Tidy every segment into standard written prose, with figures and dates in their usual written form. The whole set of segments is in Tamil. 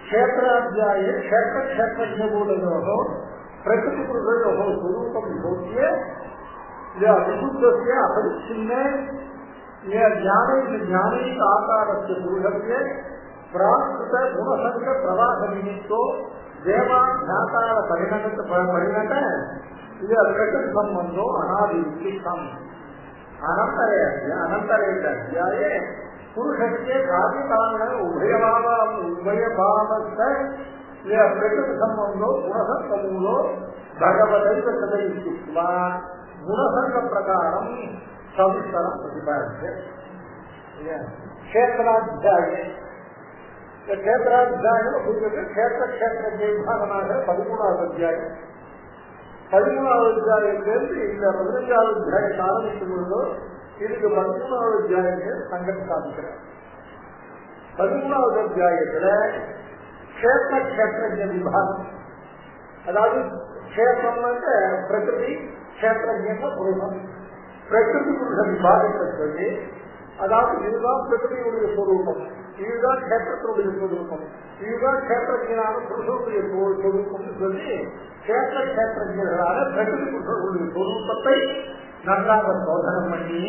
क्षेत्राध्याये क्षेत्र क्षेत्रज्ञबोधयोः प्रकृतिपुरुषयोः स्वरूपं विभोज्य विशुद्धस्य अपरिच्छिन्ने ज्ञानैक आकारस्य पुरुषस्य प्राकृत गुणसंग प्रवाह निमित्तो देवाध्याकार परिणत प्रकृति संबंधो अनादिविशिष्टम् अनंतरेकाध्याये पुरुषस्य कार्यकारण उभयभावस्य प्रकृति संबंधो गुणसंगमूलो भगवदैव सदैव गुणसंग प्रकारं सविस्तरं प्रतिपाद्य क्षेत्राध्याये क्षेत्राध्याय क्षेत्र क्षेत्रज्ञ विभागமாக 13வது அத்தியாயம் 13வது அத்தியாயத்திலிருந்து இந்த 15வது அத்தியாயத்தை ஆரம்பிக்கும் பொழுது இதுக்கு 13வது அத்தியாயத்தில் சங்கம் சாதிக்கிறார். 13வது அத்தியாயத்தில் क्षेत्र क्षेत्रज्ञ விபாகம், அதாவது क्षेत्रம்னா பிரகிருதி, क्षेत्रज्ञன்னா புருஷம். பிரகிருதி புருஷ விபாகத்தை சொல்லி, அதாவது இதுதான் பிரகிருதியுடைய ஸ்வரூபம், இதுதான் கேத்திரத்தினுடைய ஸ்வரூபம், இதுதான் கேத்திரஜனான புருஷனுடைய ஸ்வரூபம் சொல்லி கேத்திர கேத்திரஜர்களான பிரகிருதி புருஷனுடைய ஸ்வரூபத்தை நன்றாக சோதனம் பண்ணி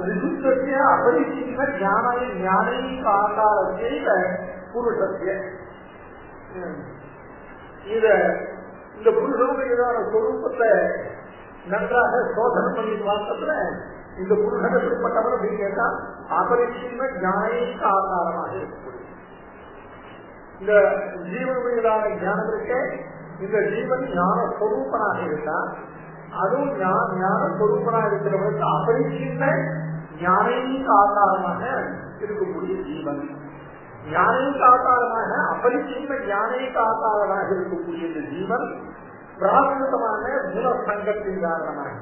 விசுத்தத்திய அபரிச்சின்ன ஞானைக ஆகாரத்தை புருஷத்திய இந்த புருஷனுடையதான ஸ்வரூபத்தை நன்றாக சோதனை பண்ணி பார்த்ததுல இந்த புருஷன் எப்படிப்பட்டவன் அப்படின்னு கேட்டா அபரிச்சின்ன ஞானைக ஆகாரமாக இருக்கக்கூடிய இந்த ஜீவனுடையதான ஞானம் இருக்கே, இந்த ஜீவன் ஞான ஸ்வரூபனாக இருந்தா அதுவும் ஞான ஸ்வரூபனாக இருக்கிறவனுக்கு அபரிச்சின்ன ஞானைக ஆகாரமாக இருக்கக்கூடிய ஜீவன், ஞானைக ஆகாரமாக அபரிச்சின்ன ஞானைக ஆகாரமாக இருக்கக்கூடிய இந்த ஜீவன் பிராகிருதமான குணசங்கத்தின் காரணமாக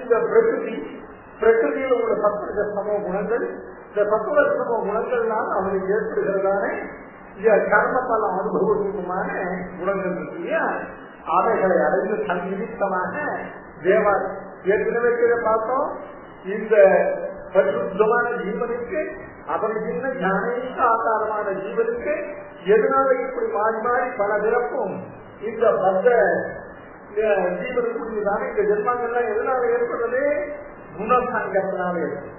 இந்த பிரகிருதியில் உள்ள சத்துவ சமோ குணங்கள், இந்த சத்துவ சமோ குணங்கள்னால அவனுக்கு ஏற்படுகிறதான கர்ம பல அனுபவமான குணங்கள் இருக்கு. அவைகளை அடைந்து சன்னிமித்தமாக தேவா ஏற்கனவே பார்த்தோம். இந்த பரிசுத்தமான ஜீவனுக்கு அபரிச்சின்ன ஞானீக ஆகாரமான ஜீவனுக்கு எதனால இப்படி மாறி மாறி பல பிறப்பும் இந்த பத்த ஜீவனுக்குரியதான இந்த ஜென்மங்கள்லாம் எதனால ஏற்படுறது? குணசங்கத்தினால ஏற்படும்.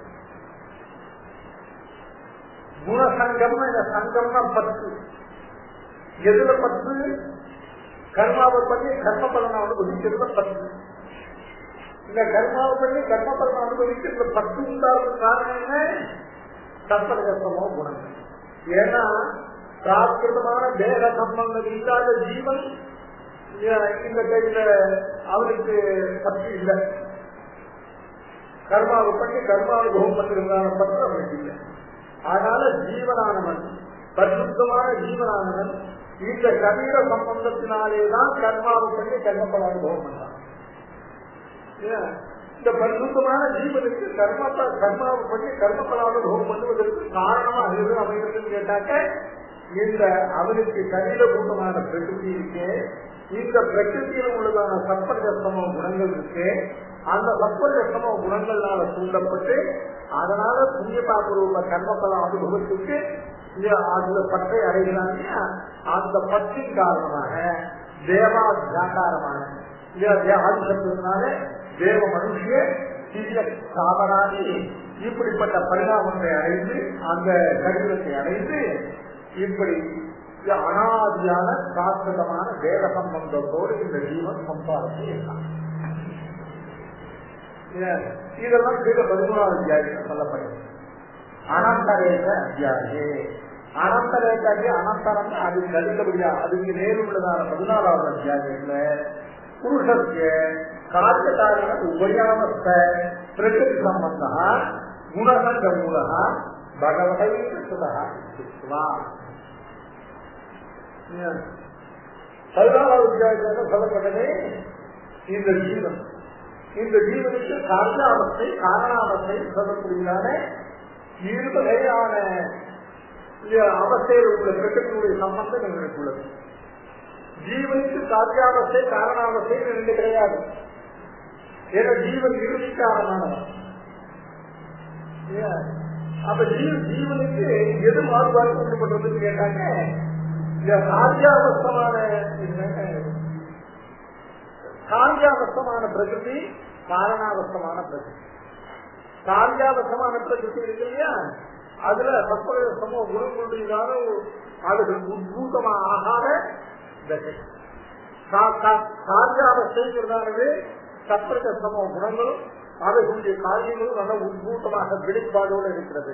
குணசங்கம் சங்கம்னா 10. எதுல 10? கர்மாவை பண்ணி கர்ம பலனை அனுபவிக்கிறது 10. இந்த கர்மாவை பண்ணி கர்ம பலனை அனுபவிக்கிறது 10 உண்டாவது காரணம் என்ன? சம்பர்கமோ குணங்கள். ஏன்னா பிராகிருதமான தேக சம்பந்தம் இல்லாத ஜீவன் இந்த கையில அவனுக்கு பற்று இல்லை. கர்மாவை பண்ணி கர்மானுபவம் பண்ணிருந்தான பற்று அவனுக்கு இல்லை. அதனால ஜீவனானவன், பரிசுத்தமான ஜீவனானவன் இந்த சரீர சம்பந்தத்தினாலேதான் கர்மாவை பண்ணி கர்மபல அனுபவம் பண்ணான். இந்த பரிசுத்தமான ஜீவனுக்கு கர்மாவை பண்ணி கர்மபல அனுபவம் பண்ணுவதற்கு காரணமாக எது அமைகிறதுன்னு கேட்டாக்க இந்த அவனுக்கு சரீரபூதமான பிரகிருதி இருக்கு, இந்த பிரகிருதியில் உள்ளதான சப்பர்கஸ்தமோ குணங்கள் இருக்கு. அந்த சப்பர்கஸ்தமோ குணங்களால தூண்டப்பட்டு அதனால புண்ணியபாபூர்வ கர்மபல அனுபவத்துக்கு அதுல பற்றை அடைகிறாங்க. அந்த பற்றின் காரணமாக தேவாத்தியாகாரமான ஆதிசத்தினால தேவ மனுஷிய சிறிய சாதனாகி இப்படிப்பட்ட பரிணாமத்தை அடைந்து அந்த கடிதத்தை அடைந்து இப்படி அனாதியான சாஸ்திரமான வேத சம்பந்தத்தோடு இந்த ஜீவன் சம்சாரத்தை இருக்கான். இதெல்லாம் 13வது அத்தியாயத்தில் சொல்லப்படுது. அனந்தரேக அத்தியாயே, அனந்தரேக அனந்தரம் அதுக்கு அடுத்தபடியா அதுக்கு நேருள்ளதான 14வது அத்தியாயத்துல புருஷத்திய காரியகாரண உபயாவஸ்த பிரகிருதி சம்பந்த குணசங்க மூலக பகவதை சுதா 14வது அத்தியாயத்தில் சொல்லப்பட்டதே இந்த ஜீவன், இந்த ஜீவனுக்கு காரணாவஸ்தை காரணாவஸ்தை சொல்லக்கூடியதான 2 வகையான அவஸ்தையில் உள்ள பிரகிருதியுடைய சம்பந்தம் எங்களுக்கு உள்ளது. ஜீவனுக்கு காரியாவஸ்தை காரணாவஸ்தை 2 கிடையாது. ஏன்னா ஜீவன் இறுதி காரணமானவன். அப்ப ஜீவனுக்கு எது மாறுபாடு கொண்டுபடுறதுன்னு கேட்டாங்க. காரியாவஸ்தமான பிரகிருதி, காரணாவஸ்தமான பிரகிருதி. காரியாவஸ்தமான பிரகிருதி இருக்கு இல்லையா, அதுல சம குணங்களுடையதான அதுகள் உத்பூதமா ஆகாத தசை. காரியாவஸ்தைங்கிறதானது சப்ரக சம குணங்களும் அவைகளுடைய காரியங்களும் நல்ல உத்பூதமாக வெளிப்பாடோடு இருக்கிறது.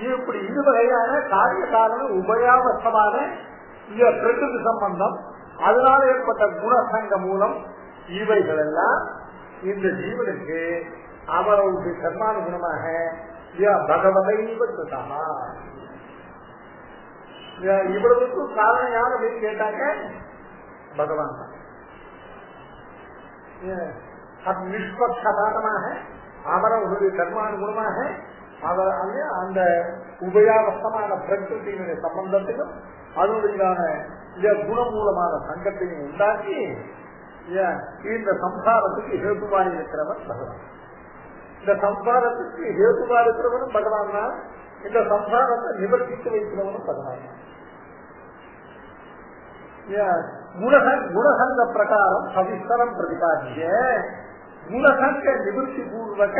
இப்படி இருவகையான காரிய காரண உபயாவஸ்தமான பிரகிருதி சம்பந்தம், அதனால ஏற்பட்ட குணசங்க மூலம் இவைகள் எல்லாம் இந்த ஜீவனுக்கு அவருடைய கர்மானுகுணமாக பகவதைவா இவ்வளவுக்கும் காரணம் யார் அப்படின்னு கேட்டாங்க, பகவான் தான். நிஷ்பட்சபாதமாக அவரவர்களுடைய கர்மானுகுணமாக அவர் அந்த உபயாவஸ்தமான பிரகிருதியினுடைய சம்பந்தத்தையும் அதனுடைய குணமூலமான சங்கத்தையும் உண்டாக்கி இந்த சம்சாரத்துக்கு ஹேதுவாக இருக்கிறவன் பகவான். இந்த சம்சாரத்துக்கு ஹேதுவாக இருக்கிறவனும் பகவான் தான், இந்த சம்சாரத்தை நிவர்த்தித்து வைக்கிறவனும் பகவான் தான். குணசங்க பிரகாரம் சவிஸ்தரம் பிரதிபாத்திய குணசங்க நிவர்த்தி பூர்வக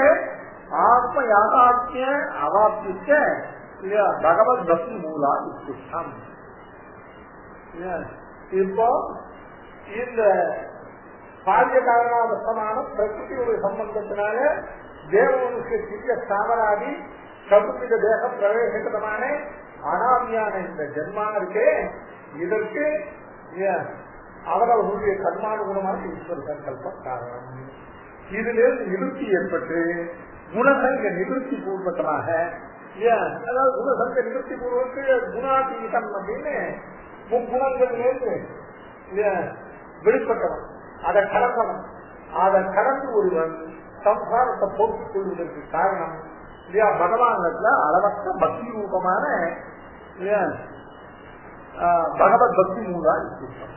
ஆத்ம யாதாத்மிய அவாப்திக்க பகவத் பக்தி மூலா உத்திஷ்டம். இப்போ இந்த காரிய காரணாவஸ்தமான பிரகிருதியுடைய சம்பந்தத்தினால தேவனுக்கு சாமராதி சதுர்வித தேக பிரவேசமான அனாமியான இந்த ஜென்மாவிற்கு இதற்கு அவரவர்களுடைய கர்மானுகுணமான ஈஸ்வர சங்கல்பம் காரணம். இதிலிருந்து நிவர்த்தி ஏற்பட்டு குணசங்க நிவர்த்தி பூர்வகமாக, அதாவது குணசங்க நிவர்த்தி பூர்வத்துக்கு குணாதீதம் அப்படின்னு முக்குணங்களிலிருந்து வெளிப்பட்டவன், அதை கடந்தவன், அதை கடந்து ஒருவன் சம்சாரத்தை போக்கிக் கொள்வதற்கு காரணம் பகவானத்துல அளவற்ற பக்தி ரூபமான பகவத் பக்தி மூலா இருக்கும்.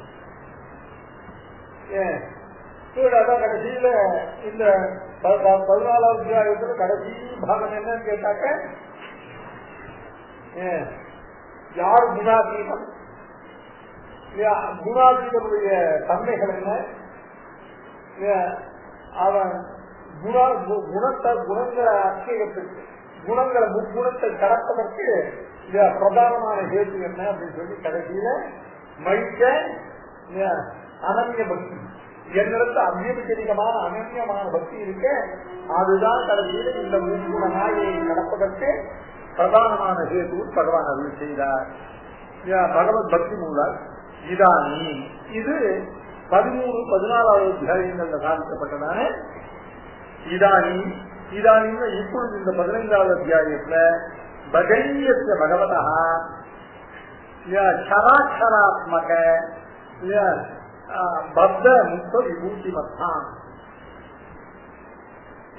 அதான் கடைசியில இந்த 14வது அத்தியாயத்துல கடைசி பாகம் என்னன்னு கேட்டாக்க, யார் குணாதீனம், குணாதீனுடைய தன்மைகள் என்ன, அவன் குணங்களை அச்சயத்துக்கு குணங்களை முக்குணத்தை கடப்பதற்கு பிரதானமான ஹேது என்ன அப்படின்னு சொல்லி கடைசியில மழிக்க அனன்ய பக்தி, என்னிடத்து அவ்யபிச்சரிகமான அனன்யமான பக்தி இருக்க, அதுதான் கடைசியில இந்த முக்குண நாயை கடப்பதற்கு பிரதானமான ஹேது பகவான் அருள் செய்தார். பகவத் பக்தி மூலம் இதானி, இது 13, 14வது அத்தியாயங்கள்ல சாதிக்கப்பட்டதான இதானி. இதானின்னு இப்பொழுது இந்த 15வது அத்தியாயத்துல பகன்யஸ்ய பகவதா சராட்சராத்மக பத்த முக்த விபூதி மத்தான்.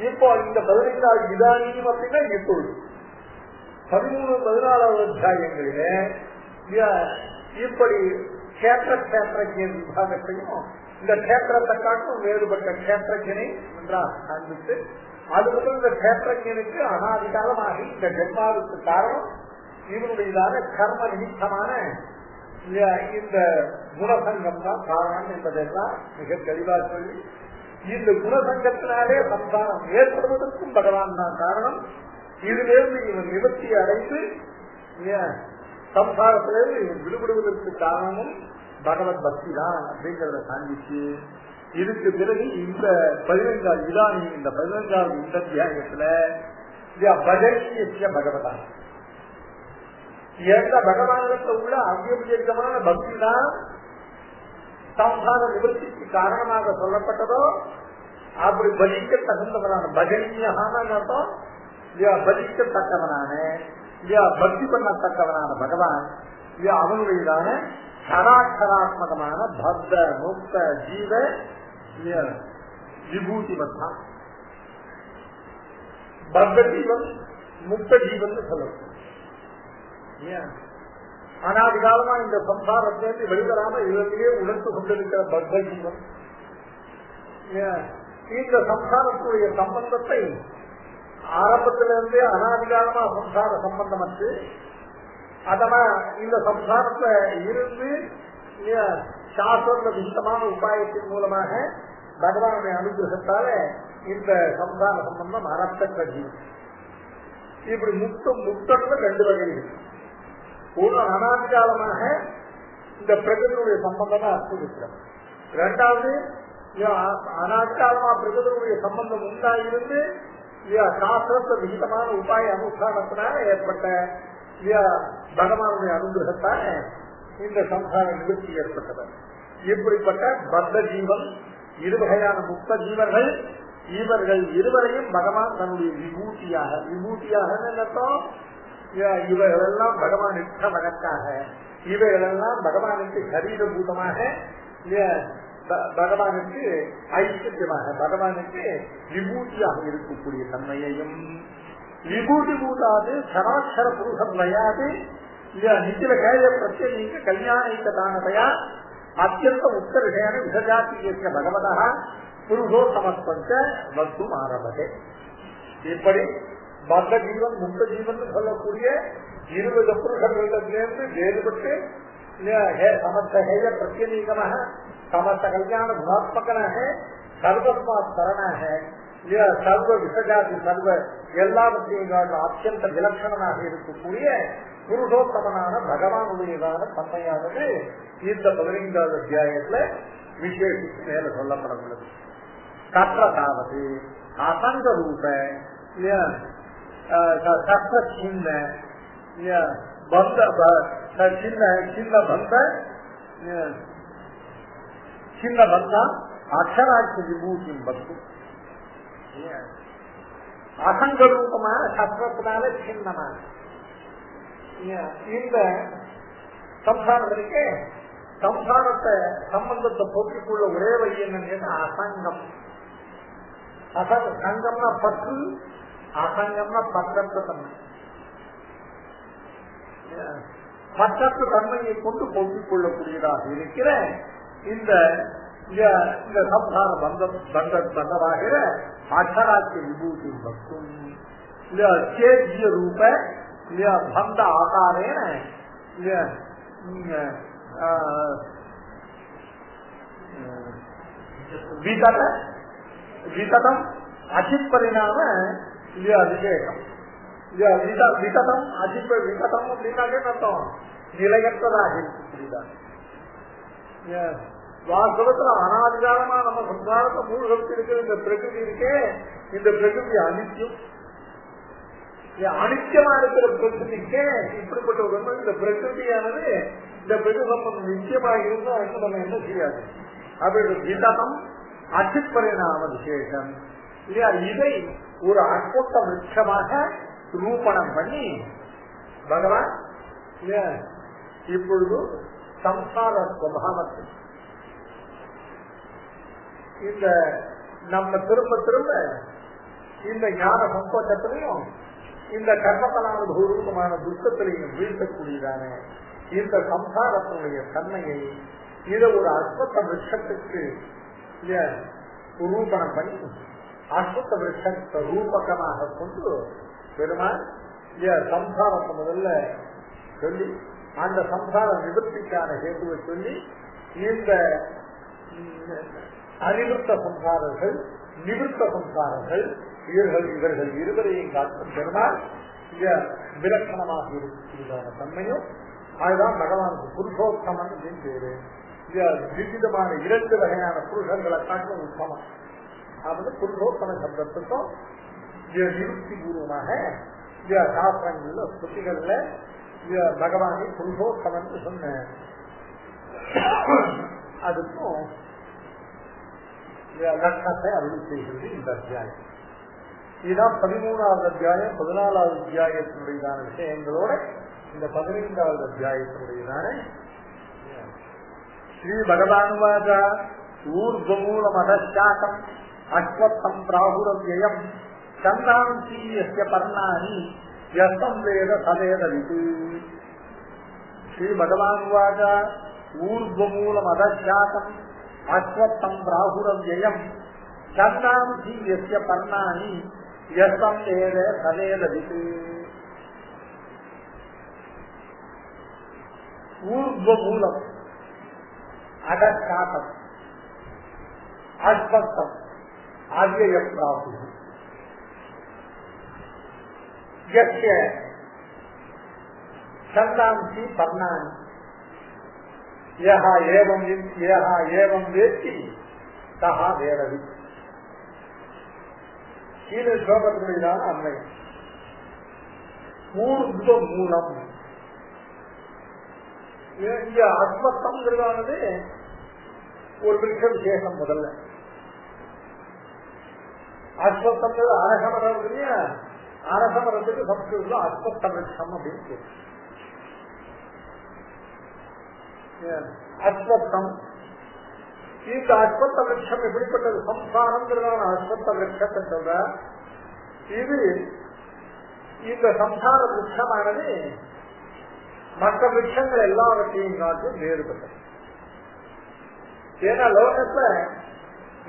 இப்போ இந்த 15வது இதானியும் அப்படின்னா இப்பொழுது 13, 14வது அத்தியாயங்களிலே இப்படி கேத்திரஜன் விபாகத்தையும் இந்த கேத்திரத்தை காட்டும் வேறுபட்ட கேத்திரஜனை நன்றாக காண்பித்து, அது முதல் இந்த கேத்திரஜனுக்கு அனாதிகாலமாக இந்த ஜென்மாவுக்கு காரணம் இவனுடையதான கர்ம நிமித்தமான இந்த குணசங்கம் தான் காரணம் என்பதெல்லாம் மிக தெளிவாக சொல்லி, இந்த குணசங்கத்தினாலே சம்சாரம் ஏற்படுவதற்கும் பகவான் தான் காரணம். இதிலிருந்து இவன் நிவர்த்தியை அடைந்து சம்சாரத்திலிருந்து இவன் விடுபடுவதற்கு காரணமும் பகவத் பக்தி தான் அப்படிங்கிறத காண்பிச்சு, இதுக்கு பிறகு இந்த 15வது இதானி இந்த 15வது இந்த அத்தியாயத்துல பஜனிய பகவதா, எந்த பகவானத்தில் உள்ள அவ்யபிஜமான பக்தி தான் சம்சார நிவர்த்திக்கு காரணமாக சொல்லப்பட்டதோ அப்படி பலிக்க தகுந்தவனான பஜனியான அர்த்தம், பலிக்கத்தக்கவனான பக்தி பண்ணத்தக்கவனான பகவான் அவனுடையதான சராட்சராத்மகமான பக்த முக்த ஜீவ விபூதி மத்தான். பக்த ஜீவன் முக்த ஜீவன் சொல்லணும். அனாதிகாலமா இந்த சம்சாரத்திலிருந்து வெளிவராம இதிலேயே உணர்ந்து கொண்டிருக்கிற பக்த ஜீவன் இந்த சம்சாரத்துடைய சம்பந்தத்தை ஆரம்பத்திலிருந்தே அனாதிகாலமா சம்சார சம்பந்தம் அற்று அதெல்லாம் இந்த சம்சாரத்துல இருந்து சாஸ்திர விகிதமான உபாயத்தின் மூலமாக பகவானுடைய அனுகிரகத்தால இந்த சம்சார சம்பந்தம் அறப்பெற்ற ஜீவன். இப்படி முக்தத்துல 2 வகை இருக்கு. ஒரு அனாதிகாலமாக இந்த பிரகதியுடைய சம்பந்தம் அற்புதம். 2வது அனாதிகாலமா பிரகதியுடைய சம்பந்தம் உண்டாயிருந்து சாஸ்திரத்தை விகிதமான உபாய அனுஷ்டானத்தினால ஏற்பட்ட பகவானுடைய அனுகிரகத்தால இந்த சம்சார நிவர்த்தி ஏற்பட்டது. இப்படிப்பட்ட பத்த ஜீவன் 2 வகையான முக்த ஜீவர்கள், இவர்கள் இருவரையும் பகவான் தன்னுடைய விபூதியாக அர்த்தம். இவைகளெல்லாம் பகவானுக்கு வழக்காக, இவைகளெல்லாம் பகவானுக்கு சரீரபூதமாக, பகவானுக்கு ஐக்கியமாக, பகவானுக்கு விபூதியாக இருக்கக்கூடிய தன்மையையும், விபூதி பூதாது சராட்சர புருஷம் வயாது நித்தில கேய பிரத்யேக கல்யாணிக்க தானதையா அத்தியந்த உத்தரகையான விசஜாத்திய பகவதா புருஷோ சமஸ்பஞ்ச வஸ்து ஆரம்பதே. இப்படி பத்த ஜீவன் முக்த ஜீவன் சொல்லக்கூடிய 20 புருஷர்களிடத்திலிருந்து வேறுபட்டு சமஸ்தேய பிரத்யேகமாக சமஸ்த கல்யாண குணாத்மகனாக சர்வஸ்மாத் சரணாக சர்வ விசஜாதி சர்வ எல்லாவற்றையும் அத்தியந்த விலட்சணமாக இருக்கக்கூடிய புருஷோத்தமனான பகவானுடையதான தன்மையானது இந்த 15வது அத்தியாயத்துல விசேஷித்து மேல சொல்லப்பட உள்ளது. தத்தாவது அசங்க ரூப சின்ன பந்த அக்ஷராட்சி விபூதி பக்து அசங்க ரூபமான சஸ்திரத்தினால சின்னமான இந்த சம்சாரம் இருக்கே, சம்சாரத்தை சம்பந்தத்தை போக்கிக்குள்ள ஒரே வழி என்னன்னு அசங்கம். சங்கம்னா பற்று, அசங்கம்னா பற்றற்ற தன்மை. பற்றற்ற தன்மையை கொண்டு போக்கிக் கொள்ளக்கூடியதாக இருக்கிற இந்த சம்சார பந்தமாகிற அக்ஷராட்சி விபூதி பக்தும் சேஜ்ய ரூப பந்த ஆகாரேன விததம் அஜித் பரிணாம விசேஷம். விததம் அஜித் விததம் அப்படின்னாலே அர்த்தம் நிலையற்றதாக இருக்கக்கூடியதான். வாஸ்தவத்துல அனாதிகாரமா நம்ம சம்சாரத்தை மூழ்கி இருக்கிற இந்த பிரகிருதி இருக்கே, இந்த பிரகிருதி அனித்தியம். அனித்தியமா இருக்கிற பிரகிருதிக்கே இப்படிப்பட்ட ஒரு இந்த பிரகிருதியானது இந்த பிரகிருதம் நிச்சயமாக இருந்தா இன்னும் நம்ம என்ன செய்யாது. அப்படி விததம் அஜித் பரிணாம விசேஷம் இல்லையா, இதை ஒரு அற்புத விருட்சமாக ரூபணம் பண்ணி பகவான் இப்பொழுது சம்சார சுபாவத்தில் இந்த நம்ம திரும்ப திரும்ப இந்த ஞான சங்கோச்சத்திலையும் இந்த கர்மபலானுபூர்வமான துக்கத்திலையும் வீழ்த்தக்கூடியதான இந்த சம்சாரத்தினுடைய தன்மையை இதை ஒரு அற்புத விருட்சத்துக்கு ரூபணம் பண்ணி அற்புத விருட்சத்தை ரூபகமாக கொண்டு பெருமாள் சம்சாரத்தை முதல்ல சொல்லி அந்த சம்சார நிவர்த்திக்கான ஹேதுவை சொல்லி இந்த அனிருத்த சம்சாரர்கள் நிவிருத்த சம்சாரர்கள் இவர்கள் இருவரையும் காட்டும் பெருமாள் விலட்சணமாக இருக்கக்கூடியதான தன்மையும் அதுதான் பகவானுக்கு புருஷோத்தமன் அப்படின்னு பேரு. விவிதமான 2 வகையான புருஷங்களை காட்டும் உத்தமம். அது புருஷோத்தம சப்தத்துக்கும் நிவர்த்தி பூர்வமாக சாஸ்திரங்கள்ல ஸ்ருதிகள்ல பகவானை புருஷோத்தமன் சொன்ன அதுக்கும் லட்சத்தை அருள் செய்கிறது இந்த அத்தியாயம். இதுதான் 13வது அத்தியாயம். 14வது அத்தியாயத்தினுடையதான விஷயங்களோட இந்த 15வது அத்தியாயத்தினுடையதான ஸ்ரீ பகவானுவாத ஊர்வமூல மதச்சாக்கம் அஸ்வத்தம் பிராகுரவ்யம் சந்தாம்சீயஸ்ய பர்ணானி யஸ்தம் வேத சவேதவிது. ஸ்ரீ பகவானுவாத ஊர்வமூல மதச்சாக்கம் அஸ்வத்தம் பிராகுரவ்யம் சந்தாம்சீயஸ்ய பர்ணானி யசம் ஏத சதேதவிது ஊர்வ மூலம் அடக்காட்டம் அஸ்பத்தம் ஆகியப்ராபு யஸ்ய சந்தாம்சி பர்ணானி யஹா ஏவம் வேத்தி சஹா வேரவி. கீழே ஸ்லோகத்தினுடையதான அன்மை ஊர்வ மூலம். இங்க அஸ்வத்தம்ங்கிறதானது ஒரு விருட்ச விசேஷம். முதல்ல அஸ்வத்தம் அரசமரம் இல்லையா, அரசமரத்துக்கு சம்ஸ்கிருதம் அஸ்வத்த விருட்சம் அப்படின்னு பேரு. அஸ்வத்தம், இந்த அஸ்வத்த விருட்சம் எப்படிப்பட்டது? சம்சாரம்ங்கிறதான அஸ்வத்த விருட்சத்தை சொல்ற. இது இந்த சம்சார விருட்சமானது மற்ற விருட்சங்கள் எல்லாவற்றையும் காட்டும் வேறுபட்டது. ஏன்னா லோகத்துல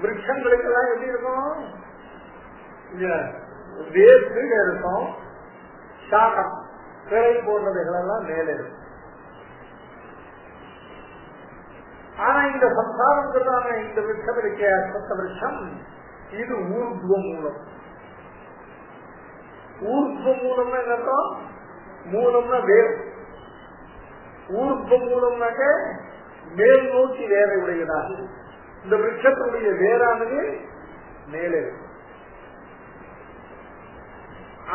விருட்சங்களுக்கு எல்லாம் எப்படி இருக்கும்? வேர் கீழே இருக்கும், சாகம் கிளை போன்றவைகள் எல்லாம் மேலே இருக்கும். ஆனா இந்த சம்சாரங்கிறதான இந்த விருட்சம் இருக்க அஸ்வத்த விருட்சம் இது ஊர்துவ மூலம். ஊர்துவ மூலம்னா என்ன? மூலம்னா வேர். ஊர்துவ மூலம்னாக்க மேல் நோக்கி வேரை உடையதாக. இந்த விருட்சத்தினுடைய வேரானது மேலே இருக்கும்.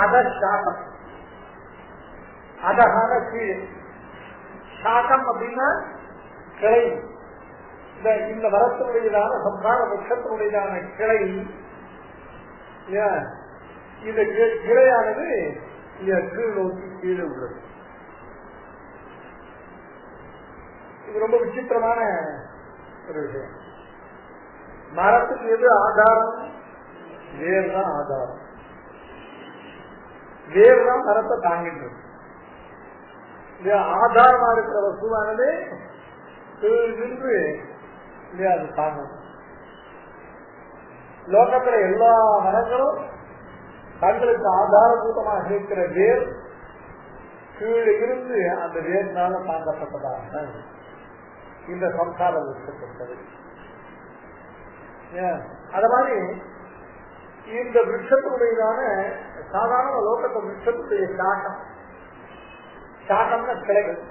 அத சாகம், அதகான கீழே. சாகம் அப்படின்னா கிளை. இந்த மரத்தினுடையதான சம்சார விருட்சத்தினுடையதான கிளை, இந்த கிளையானது கீழ் நோக்கி கீழே உள்ளது. இது ரொம்ப விசித்திரமான ஒரு விஷயம். மரத்துக்கு எது ஆதாரம்? வேர் தான் ஆதாரம். வேர் தான் மரத்தை தாங்கிட்டு இருக்கு. ஆதாரமா இருக்கிற வஸ்துவானது நின்று அது தாங்கும். லோகத்துல எல்லா மரங்களும் தங்களுக்கு ஆதாரபூதமாக இருக்கிற வேர் கீழே இருந்து அந்த வேர்னால தாங்கப்பட்டதாக இந்த சம்சார விருட்சப்பட்டது. அத மாதிரி இந்த விருட்சத்தினுடையதான சாதாரண லோகத்தை விருட்சத்துடைய சாட்டம். சாட்டம்னா கிளைகள்.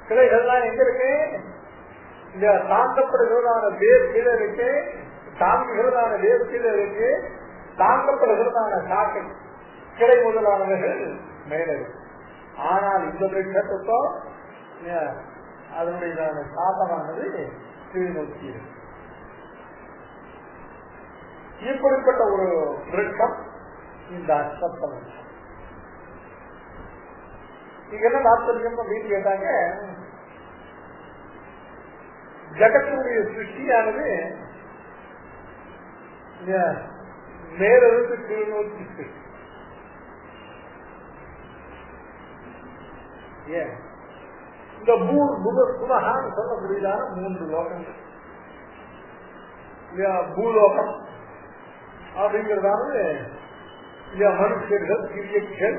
கிளைகள்லாம் எங்க இருக்கு? இந்த தாங்கப்படுகிறதான வேர் கீழே இருக்கு, தாங்குகிறதான வேர் கீழே இருக்கு, தாங்கப்படுகிறதான சாட்டை கிளை முதலானவர்கள் மேல இருக்கு. ஆனால் இந்த விருட்சத்துக்கோ அதனுடைய சாதமானது கீழ் நோக்கி இருக்கு. இப்படிப்பட்ட ஒரு விருட்சம் இந்த அஸ்வத்த விருட்சம். இங்க என்ன தாத்பரியம் அப்படின்னு கேட்டாங்க, ஜகத்தினுடைய சிருஷ்டியானது மேலிருந்து கீழ் நோக்கி சிருஷ்டி. ஏன் இந்த புவகான்னு சொல்லக்கூடியதான 3 லோகங்கள். பூலோகம் அப்படிங்கிறதாவது மனுஷர்கள், கிரியைகள்,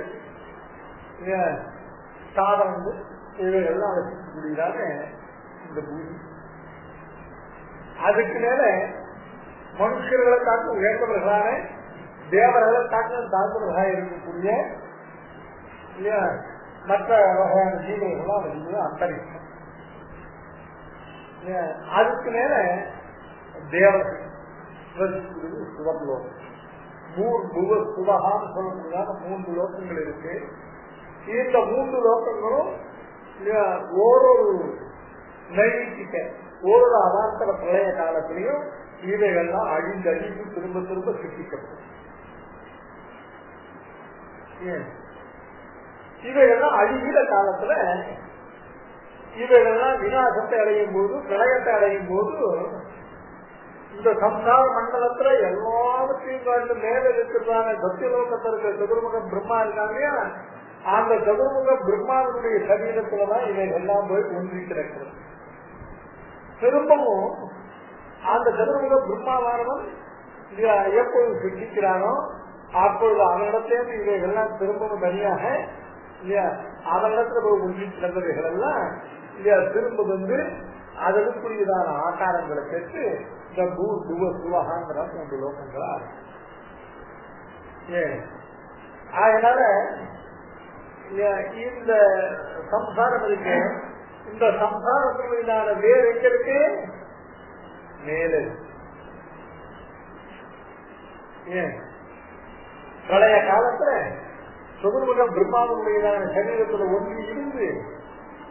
சாதனங்கள் இவைகள்லாம் வச்சிருக்கக்கூடியதான இந்த பூமி. அதுக்கு மேல மனுஷர்களை தாக்க உயர்ந்தவர்களான தேவர்களை தாக்க தாழ்ந்தவர்களாக இருக்கக்கூடிய மற்ற வகையான ஜீவர்களாம் வந்து அந்தரிக்கும். அதுக்கு மேல தேவர்கள் சுவர்லோகம். சுவகான்னு சொல்லக்கூடியதான 3 லோகங்கள் இருக்கு. இந்த 3 லோகங்களும் ஓரொரு நைட்டிக்க ஓரொரு அவாந்தர பிரளய காலத்திலையும் இவைகள்லாம் அழிந்து அழிந்து திரும்ப திரும்ப சிருஷ்டிக்கப்படும். இவைகள்லாம் அழிகிற காலத்துல இவைகள்லாம் விநாசத்தை அடையும் போது, பிரளயத்தை அடையும் போது இந்த சம்சார மண்டலத்துல எல்லாவற்றையும் காட்டு மேல இருக்கிறதான சத்தியலோகத்தில் இருக்கிற சதுர்முக பிரம்மா இருக்காங்க. அந்த சதுர்முக பிரம்மாவுடைய சரீரத்துலதான் இவைகள்லாம் போய் ஒன்றி கிடக்கிறது. திரும்பவும் அந்த சதுர்முக பிரம்மாவானவன் எப்போது சிருஷ்டிக்கிறானோ அப்பொழுது அவனிடத்தேர்ந்து இவைகள்லாம் திரும்பவும் தனியாக இல்லையா அவனிடத்துல போய் ஒன்றி கிடந்தவைகள் எல்லாம் இல்லையா திரும்ப வந்து அதற்குரியதான ஆகாரங்களை பெற்று இந்த பூ துவ சுவகாங்கிற 3 லோகங்களா அதனால இந்த சம்சாரம் இருக்கு. இந்த சம்சாரத்தினால வேறு எங்க இருக்கு? மேலே. பழைய காலத்துல சுகுர்முகம் பிரம்மாவுடையதான சரீரத்துல ஒன்றி இருந்து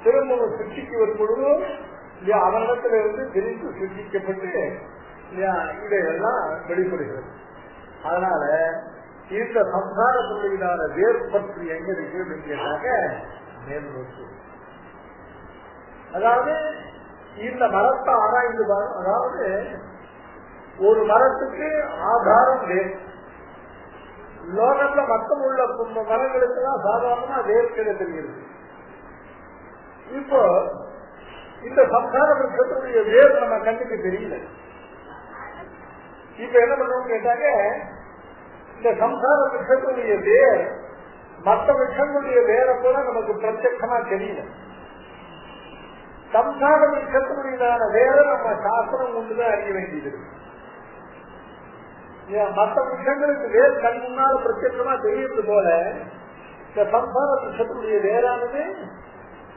திரும்பவும் சிருஷ்டிக்கு வரும் பொழுது அவனிடத்துல இருந்து பிரித்து சிருஷ்டிக்கப்பட்டு இதையெல்லாம் வெளிப்படுகிறது. அதனால இந்த சம்சாரத்துடையதான வேறுபற்றி எங்க இருக்கு அப்படின்னு கேட்டாக்க மேல் நோக்கி. அதாவது இந்த மரத்தை ஆராய்ந்து பாருங்க. அதாவது ஒரு மரத்துக்கு ஆதாரம் வேர். லோகத்துல மொத்தம் உள்ள மரங்களுக்கு தான் சாதாரணமா வேர்க்கிட தெரிகிறது. இப்போ இந்த சம்சார விருட்சத்துடைய வேர் நம்ம கண்ணுக்கு தெரியல. இப்ப என்ன பண்ணுவோம் கேட்டாங்க, இந்த சம்சார விருட்சத்துடைய வேர் மற்ற விருட்சங்களுடைய வேரை போல நமக்கு பிரத்யட்சமா தெரியல. சம்சார விருட்சத்துடையதான வேரை நம்ம சாஸ்திரம் கொண்டுதான் அறிய வேண்டியது. மற்ற விஷயங்களுக்கு வேறு கண் முன்னால பிரத்யட்சமா தெரியுது போல இந்த சம்சார விருட்சத்துடைய வேறானது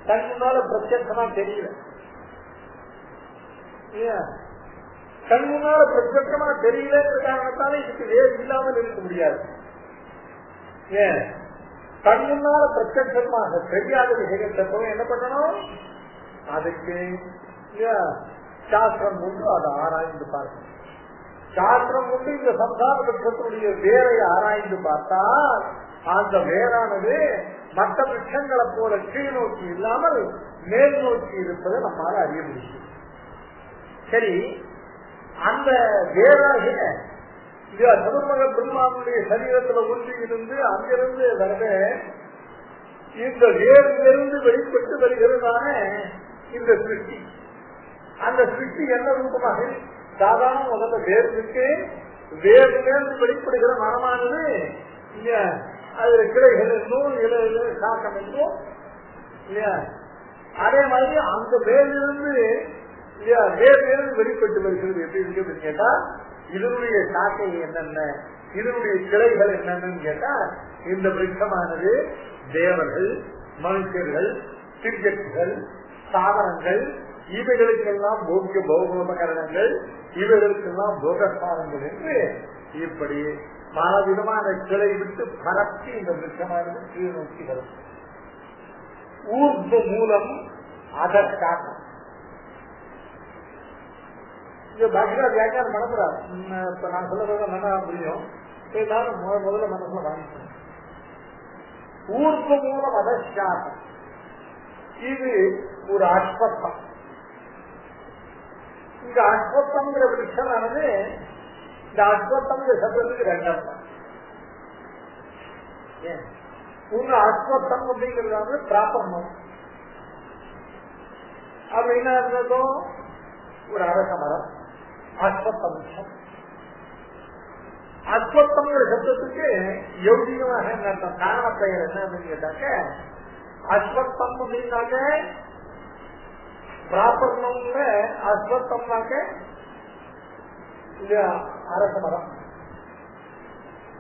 கண் முன்னால பிரத்யட்சமா தெரியல. கண் முன்னால பிரத்யட்சமா தெரியலன்ற காரணத்தால இதுக்கு வேறு இல்லாமல் இருக்க முடியாது. ஏன் கண் முன்னால பிரத்யட்சமாக தெரியாத விஷயத்தை போய் என்ன பண்ணணும்? அதுக்கு சாஸ்திரம் கொண்டு அதை ஆராய்ந்து பார்க்கணும். சாஸ்திரம் கொண்டு இந்த சம்சார விருட்சத்துடைய வேரை ஆராய்ந்து பார்த்தால் அந்த வேரானது மற்ற விருட்சங்களை போல கீழ் நோக்கி இல்லாமல் மேல் நோக்கி இருப்பதை நம்மால அறிய முடியும். சரி, அந்த வேராகிய சதுர்முக பிரம்மாவுடைய சரீரத்துல ஒன்றி இருந்து அங்கிருந்து வரத இந்த வேரிலிருந்து வெளிப்பட்டு வருகிறதான இந்த சிருஷ்டி, அந்த சிருஷ்டி என்ன ரூபமாக சாதாரண முதல்ல வேர் இருக்கு. வேரிலிருந்து வெளிப்படுகிற மரமானது அதுல கிளைகள் என்றும் இலையில சாக்கம் என்றும் இல்லையா, அதே மாதிரி அந்த வேரிலிருந்து இல்லையா வேரிலிருந்து வெளிப்பட்டு வருகிறது. எப்படி இருக்கு கேட்டா இதனுடைய சாக்கை என்னென்ன, இதனுடைய கிளைகள் என்னென்னு கேட்டா இந்த விருட்சமானது தேவர்கள், மனுஷர்கள், திரியர்கள், தாவரங்கள் இவைகளுக்கெல்லாம் போக்கிய பௌகோபகரணங்கள், இவைகளுக்கெல்லாம் போகஸ்தானங்கள் என்று இப்படி பல விதமான கிளை விட்டு பரப்பி இந்த விருட்சமானது கீழ் நோக்கி வரும். ஊர்வ மூலம் அதற்காக பாக்கியா வியாக்கியானம் மனசுறாரு. இப்ப நான் சொல்றத நல்லா புரியும். எல்லாரும் முதல்ல மனசுல வாங்கிக்கணும். ஊர்வ மூலம் அதற்காக இது ஒரு அஸ்வத்தம். இந்த அஸ்வத்தம்ங்கிற விருட்சமானது இந்த அஸ்வத்தம் சப்தத்துக்கு 2 அர்த்தம். ஒண்ணு அஸ்வத்தம் அப்படிங்கிறது பிராபர்ணம் அப்படின்னா இருந்ததும் ஒரு அரச மரம் அஸ்வத்தம். அஸ்வத்தம்ங்கிற சப்தத்துக்கு யௌதிகமாக என்ன அர்த்தம், காரண பெயர் என்ன அப்படின்னு கேட்டாக்க அஸ்வத்தம் அப்படின்னாக்க பிராபர்ணம்ல அஸ்வத்தம்னாக்க அரச மரம்.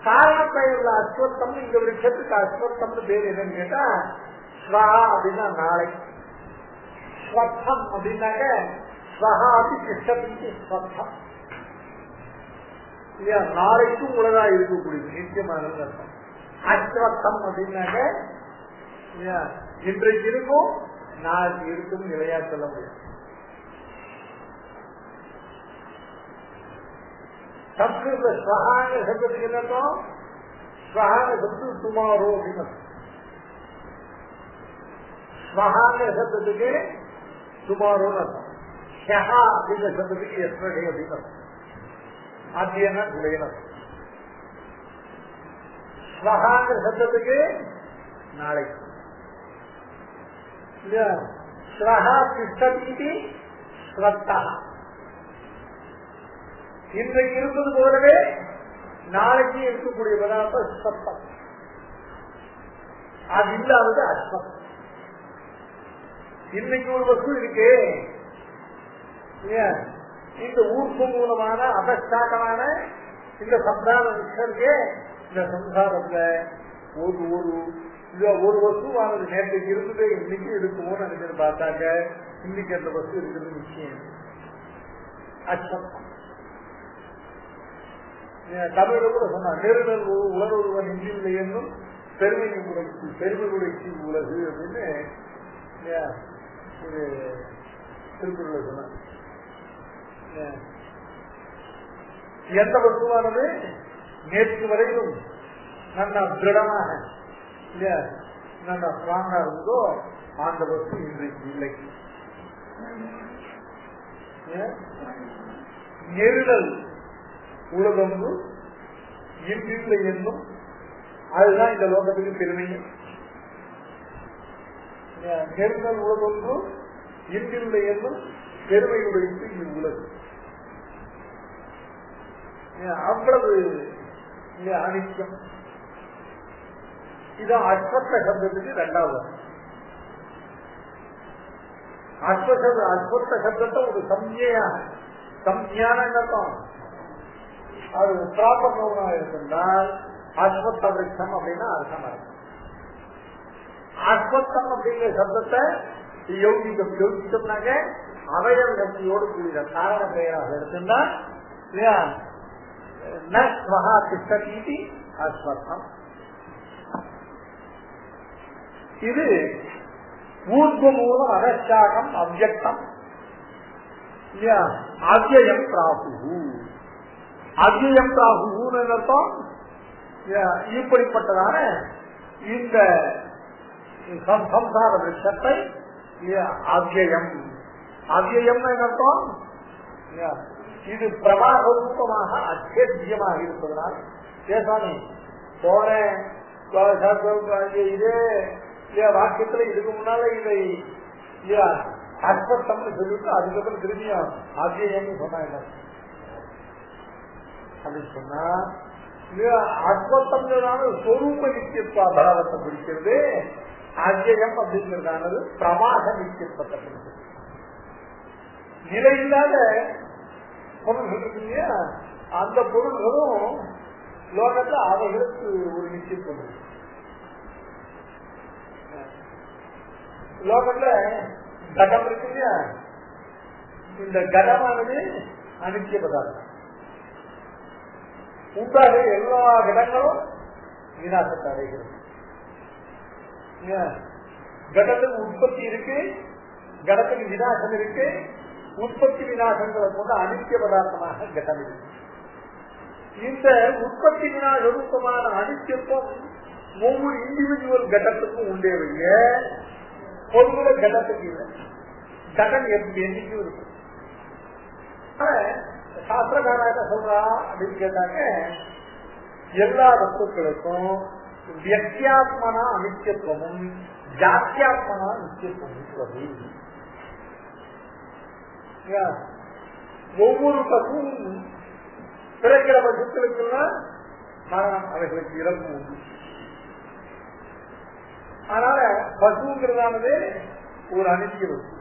காரண பெயர்ல அஸ்வத்தம் இந்த விருட்சத்துக்கு அஸ்வத்தம்னு பேர் என்னன்னு கேட்டா ஸ்வஹா அப்படின்னா நாளை, ஸ்வத்தம் அப்படின்னாக்க ஸ்வஹா அப்படி கிருஷ்ணத்துக்கு ஸ்வத்தம் இல்லையா, நாளைக்கும் உலகா இருக்கக்கூடியது நிச்சயமானது அர்த்தம். அஸ்வத்தம் அப்படின்னாக்க இன்றைக்கு இருக்கும் நாளைக்கு இருக்கும் நிலையா சொல்ல முடியும். சம்ஸ்கிருத ஸ்வஹாங்க சப்தத்துக்கு என்னக்கும் ஸ்வஹாங்க சப்து டுமாரோ அப்படின்னு ஸ்வஹாங்க சப்தத்துக்கு டுமாரோன்னு அர்த்தம். ஷஹா அப்படிங்கிற சப்தத்துக்கு எஸ்டர்டே அப்படின்னு அர்த்தம். ஆத்தியனா குலையின ஸ்வஹாங்க சப்தத்துக்கு நாளைக்கு ஸ்வஹா திஷ்டதி ஸ்வத்தா இன்றைக்கு இருப்பது போலவே நாளைக்கு இருக்கக்கூடிய பதார்த்தம் சத்தம், அது இல்லாதது அஸ்வத்தம். இன்னைக்கு ஒரு வஸ்து இருக்கு, இந்த ஊர்ப்பு மூலமான அபஸ்தாகமான இந்த சம்சார விஷயத்துக்கே இந்த சம்சாரத்துல ஒரு வஸ்துவானது நேற்றைக்கு இருந்ததே இன்னைக்கு இருக்குமோன்னு நினைச்சு பார்த்தாங்க. இன்னைக்கு அந்த வஸ்து இருக்கிறது நிச்சயம் அச்சம். தமிழ கூட சொன்னா நெருடல் உலருவன் இங்கில்லை என்னும் பெருமை உடைச்சி உலகு அப்படின்னு ஒரு திருக்குறள் சொன்னாங்க. எந்த வஸ்துவானது நேற்று வரையிலும் நல்ல திருடமாக நல்ல ஸ்ட்ராங்கா இருந்ததோ அந்த வஸ்து இன்றைக்கு இல்லை. நெருடல் உலகொன்று இன்றில்லை என்னும் அதுதான் இந்த லோகத்துக்கு பெருமையும். நெருடல் உலகொன்று இன்றில்லை என்னும் பெருமையுடைய இவ்வுலகு. அவ்வளவு அனிச்சம். இதான் அஸ்வத்த சப்தத்துக்கு இரண்டாவது. அஸ்வத்த சப்தத்தை ஒரு சம்ஞான அர்த்தம். அது ப்ராப்பர் நோனாக இருந்தால் அஸ்வத்த விருட்சம் அப்படின்னா அர்த்தம் இருக்கும். அஸ்வத்தம் அப்படிங்கிற சப்தத்தை யோகித்தோம்னாக்க அவயவ சக்தியோடு கூடிய காரண பெயராக இருந்தா அஸ்வத்தம். இது ஊர்வ மூலம் அனச்சாகம் அவ்யக்தம் அவ்யயம் பிராகு. அவ்யயம் பிராகுன்னு அர்த்தம். இப்படிப்பட்டதான இந்த சம்சார விஷயத்தை அவ்யயம் அவ்யயம் அர்த்தம். இது பிரவாக ரூபமாக அச்சேத்தியமாக இருப்பதனால் பேசாமி போன இதே வாக்கியத்துல இதுக்கு முன்னால இதை அஸ்வத்தம்னு சொல்லிட்டு அதுக்கப்புறம் திரும்பியும் அவ்யயம்னு சொன்னாங்க. அப்படின்னு சொன்னா அஸ்வத்தம்னால சொரூப நித்தியத்துவ பாவத்தை பிடிக்கிறது. அவ்யயம் அப்படிங்கிறதானது பிரமாக நித்தியத்துவத்தை பிடிக்கிறது. நிலையில்லாத பொருள்கள் இருக்கு இல்லையா, அந்த பொருள்களும் லோகத்துல அவைகளுக்கு ஒரு நிச்சயம். லோகத்துல கடம் இருக்கு இல்லையா, இந்த கடமானது அனித்திய பதார்த்தம். உண்டாக எல்லா கடங்களும் விநாசத்தை அடைகிறது. கடத்துக்கு உற்பத்தி இருக்கு, கடத்துக்கு விநாசம் இருக்கு. உற்பத்தி விநாசங்களை கொண்டு அனித்திய பதார்த்தமாக கடம் இருக்கு. இந்த உற்பத்தி விநாசமான அனித்தியத்துவம் ஒவ்வொரு இண்டிவிஜுவல் கடத்துக்கும் உண்டே வைய பொதுவுல கடத்துக்கு இல்லை. கடன் என்னைக்கும் இருக்கும். சாஸ்திரகாராக சொல்றா அப்படின்னு கேட்டாங்க, எல்லா வஸ்துக்களுக்கும் வியக்தியாத்மனா அனித்தியத்துவமும் ஜாத்தியாத்மனா நித்தியத்துவமும். ஒவ்வொரு பசுவும் பிறக்கிற பசுக்களுக்குலாம் மரணம், அவைகளுக்கு இறப்பு உண்டு. அதனால பசுங்கிறதானது ஒரு அனித்திய வஸ்து.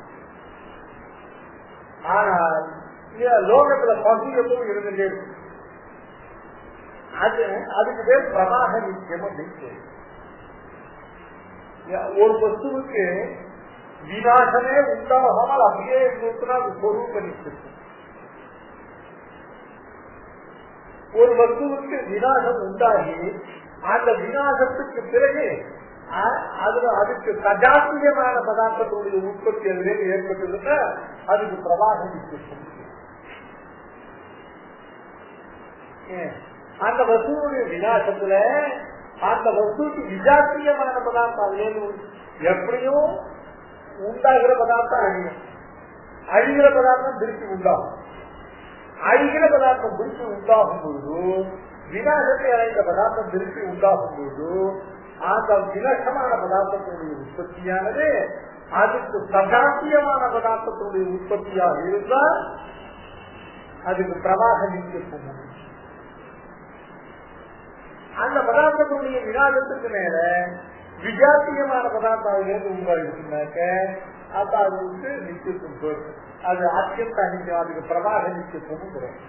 ஆனால் லோகத்துல பசு எப்பவும் இருந்துட்டே இருக்கும். அதுக்கு பேர் பிரமாக நித்தியம் அப்படின்னு. ஒரு வஸ்துவுக்கு விநாசமே உண்டாகாமல் அப்படியே இருந்துச்சுன்னா அது சொரூப நித்தியம். ஒரு வஸ்துவுக்கு விநாசம் உண்டாகி அந்த விநாசத்துக்கு பிறகு அதுக்கு சஜாத்தியமான பதார்த்தத்துடைய உற்பத்தி அதிலே ஏற்பட்டிருந்தா அதுக்கு பிரவாக நித்தியம். அந்த வஸ்துடைய விநாசத்துல அந்த வஸ்துக்கு விஜாத்தியமான பதார்த்தம் அதுலேருந்து எப்படியும் உண்டாகிற பதார்த்தம் அழியும். அழிகிற பதார்த்தம் திருப்பி உண்டாகும். அழிகிற பதார்த்தம் திருப்பி உண்டாகும் பொழுது, விநாசத்தை அடைந்த பதார்த்தம் திருப்பி உண்டாகும் பொழுது அந்த விநாசமான பதார்த்தத்தினுடைய உற்பத்தியானது அதுக்கு சஜாத்தியமான பதார்த்தத்தினுடைய உற்பத்தியாக இருந்தால் அதுக்கு பிரவாக நித்தியம். அந்த பதார்த்தத்துடைய விநாசத்துக்கு மேல விஜாத்தியமான பதார்த்தம் உண்டாயிருக்குனாக்க அப்ப அது வந்து நிச்சயத்துவம் போயிடும். அது அத்தியந்த அணிஞ்சம், அதுக்கு பிரவாக நிச்சயத்துவம் கிடையாது.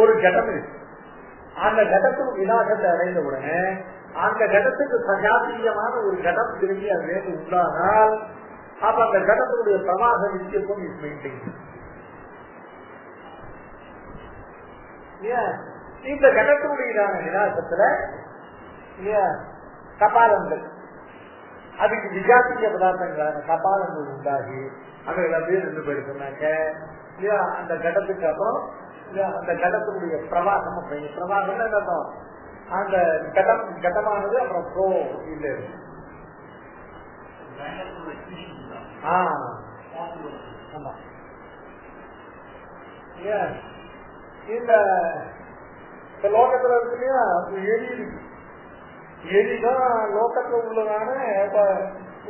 ஒரு கடம் இருக்கு, அந்த கடத்துக்கு விநாசத்தை அடைந்த உடனே அந்த கடத்துக்கு சஜாத்தியமான ஒரு கடம் திரும்பி அது வேண்டு உண்டானால் அப்ப அந்த கடத்துடைய பிரவாக நிச்சயத்துவம் இஸ் மெயின்டைன். இந்த கடத்துடைய விநாசத்துல கபாலங்கள், அதுக்கு விஜாத்திய பதார்த்தங்களான கபாலங்கள் உண்டாகி அவைகள் அப்படியே நின்று போயிருக்குனாக்க அந்த கடத்துக்கு அப்புறம் அந்த கடத்தினுடைய பிரவாகம் அப்படிங்க. பிரவாகம் என்ன, அந்த கடமானது அப்புறம் ப்ரோ இல்லை. ஆமா, இந்த லோகத்துல இருக்கு இல்லையா, எலி இருக்கு. எலிதான் லோகத்துல உள்ளதான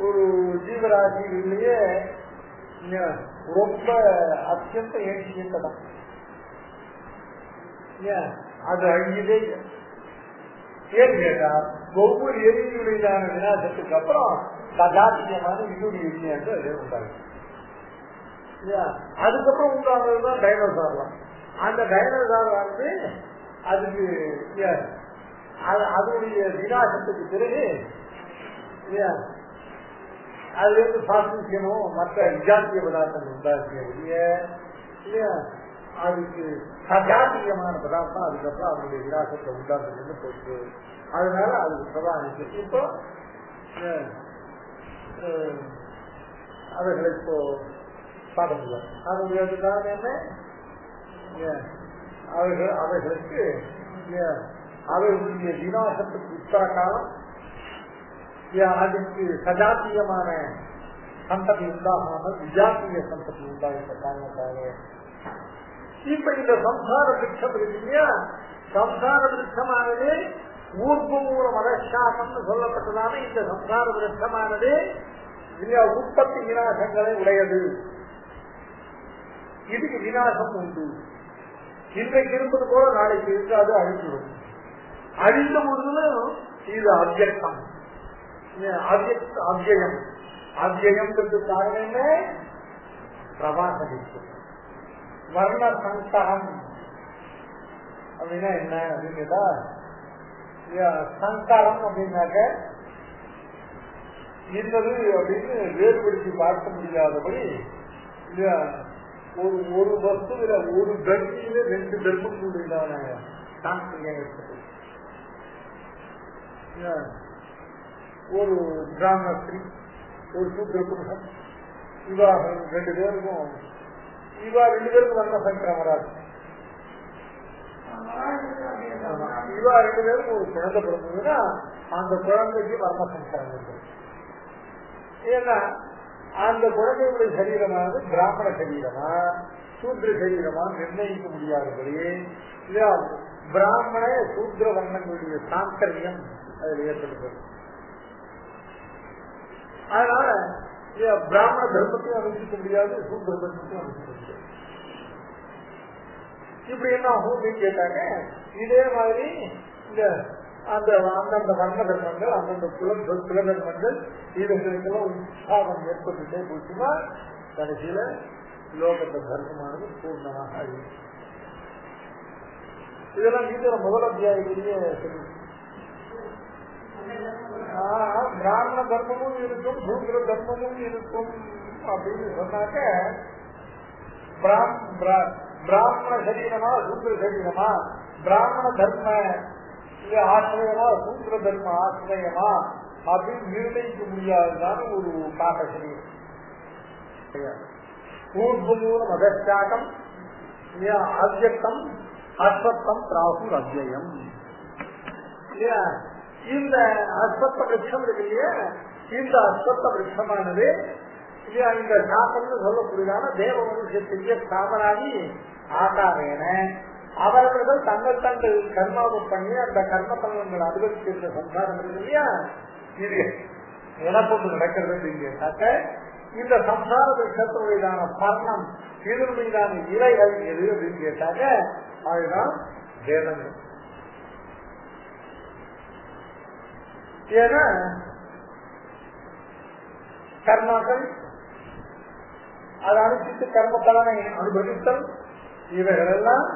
ஒரு ஜீவராசியிலேயே ரொம்ப அத்தியந்த ஏற்றியதான். அது அழியதே. ஏன் கேட்டா ஒவ்வொரு எரியுடையதான விநாசத்துக்கு அப்புறம் சஜாத்தியமான இன்னொரு எரியாண்டு அதே உண்டாகும். அதுக்கப்புறம் உண்டானதுதான் டைனோசார்லாம். அந்த டைனோசார் வந்து அதுக்கு அதனுடைய விநாசத்துக்கு பிறகு அதுல இருந்து சாசிக்கணும் மற்ற விஜாத்திய பதார்த்தங்கள் உண்டாக்கிய அதுக்கு சஜாத்தியமான பதார்த்தம் அதுக்கப்புறம் அதனுடைய விநாசத்தை உண்டாக்குன்னு போச்சு. அதனால அதுக்கு பிரதானிச்சு. இப்போ அவைகளை இப்போ பார்க்க முடியாது. அதனுடைய என்ன, அவைகளுக்கு அவைகளுடைய விநாசத்துக்கு உத்தர காலம் அதுக்கு சஜாத்தியமான சந்ததி உண்டாகாமல் விஜாத்திய சந்ததி உண்டாகின்ற காரணத்தாலே இப்ப இந்த சம்சார விருட்சம் இருக்கு இல்லையா, சம்சார விருட்சமானது ஊர்வமூல மதசாசம்னு சொல்லப்பட்டதான இந்த சம்சார விருட்சமானது உற்பத்தி விநாசங்களை உடையது. இதுக்கு விநாசம் உண்டு. இன்றைக்கு இருப்பது போல நாளைக்கு இருக்காது, அழிந்துடும். அழிந்த பொழுதும் இது அவ்யக்தம், அவ்யயம். அவ்யயம் காரணம் என்ன, பிரவாகம். வர்ண சங்கரம் அப்படின்னா என்ன அப்படின்னா, சங்கரம் அப்படின்னாக்க இன்னது அப்படின்னு வேறுபடுத்தி பார்க்க முடியாதபடி ஒரு வஸ்துவில ஒரு தர்மியில 2 தர்மங்களுடையதான ஒரு பிராமண ஸ்திரீ, ஒரு சூத்திர புருஷன், இவா 2 பேருக்கும் வர்ண சங்கரம் வராது. இவா 2 பேருக்கும் ஒரு குழந்தை பிறந்ததுன்னா அந்த குழந்தைக்கு வர்ண சங்கரம் இருக்கு. ஏன்னா அந்த குழந்தையுடைய சரீரமானது பிராமண சரீரமா சூத்திர சரீரமா நிர்ணயிக்க முடியாதபடி பிராமண சூத்திர வர்ணங்களுடைய சாங்கரியம் அதில் ஏற்படுகிறது. அதனால பிராமண தர்மத்தையும் அனுமதிக்க முடியாது, சூத்திர தர்மத்தையும் அனுமதிக்க முடியாது. இப்படி என்ன ஆகும் அப்படின்னு கேட்டாங்க. இதே மாதிரி இந்த அந்தந்த வர்ண தர்மங்கள், அந்தந்த குல தர்மங்கள் இதுகளுக்கெல்லாம் உற்சாகம் ஏற்பட்டுட்டே போச்சுன்னா கடைசியில லோகத்த தர்மமானது பூர்ணமாக அழியும். இதெல்லாம் கீதையில முதல் அத்தியாயத்திலேயே சொல்லி, பிராமண தர்மமும் இருக்கும் சூத்திர தர்மமும் இருக்கும் அப்படின்னு சொன்னாக்க பிராமண சரீரமா சூத்திர சரீரமா, பிராமண தர்ம ஆசிரியமா சூத்திர தர்ம ஆசிரியமா அப்படின்னு நிர்ணயிக்க முடியாதுதான் ஒரு காட்ட சரீரம். பூர்வமூல மதச்சாட்டம் அவ்யக்தம் அஸ்வத்தம் ராகுல் அவ்யயம். இந்த அஸ்வத்த விருட்சம் இருக்கு இல்லையா, இந்த அஸ்வத்த விருட்சமானது இந்த சாசம்னு சொல்லக்கூடியதான தேவ மனுஷத்திய சாமராகி ஆகாரேன அவர்கள் தங்கள் கர்மாவை பண்ணி அந்த கர்ம பலன்கள் அனுபவிக்கின்ற சம்சாரம் இருக்கு இல்லையா, இது எனப்பொண்டு நடக்கிறது கேட்டாக்க இந்த சம்சார விருட்சத்தினுடையதான பர்ணம் இதனுடையதான இலைகள் எது அப்படின்னு கேட்டாக்க அதுதான் வேதங்கள். ஏன்னா கர்மாக்கள் அதை அனுப்பிட்டு கர்ம பலனை அனுபவித்தல் இவைகள் எல்லாம்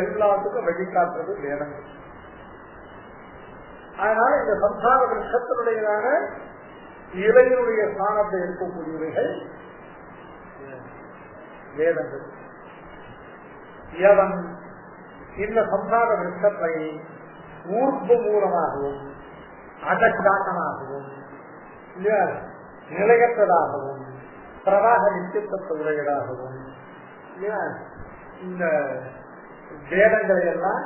எல்லாத்துக்கும் வழிகாட்டுறது வேதங்கள். அதனால இந்த சம்சார விருஷத்தினுடையதான இறைவனுடைய ஸ்தானத்தை இருக்கக்கூடியவைகள் வேதங்கள். எவன் இந்த சம்சார விருஷத்தை ஊர்ப்பு மூலமாகவும் அடக்காட்டமாகவும் நிலையற்றதாகவும் பிரவாக நிச்சயத்தை உடையதாகவும் இந்த வேதங்களை எல்லாம்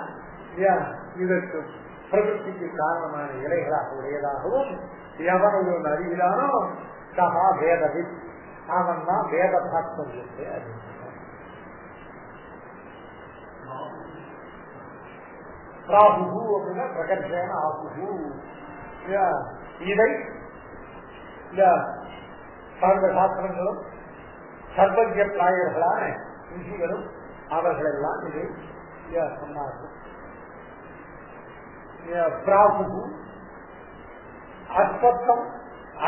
இதற்கு பிரகிருதிக்கு காரணமான இலைகளாக உடையதாகவும் எவன் ஒரு அறிகிறானோ சகா வேதவி அவன் தான் வேத தாத்பரியத்தை அறிகிறான். ராகு அப்படின்னா பிரகர்ஷேன ஆகு. இதை சர்வ சாஸ்திரங்களும் சர்வஜ பிராயர்களான ரிஷிகளும் அவர்கள் எல்லாம் இதை சொன்னார்கள். பிராகு அஸ்வத்தம்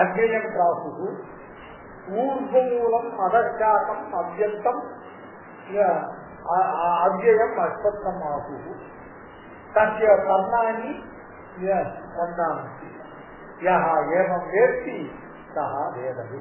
அஜயம் பிராகு ஊர்வமூலம் அதற்காகம் அவ்யந்தம் அவ்யயம் அஸ்வத்தம் ஆகு தஸ்ய கர்ணாணி ஒன்றாமி யஹ ஏவம் வேத்தி சஹ வேதவி.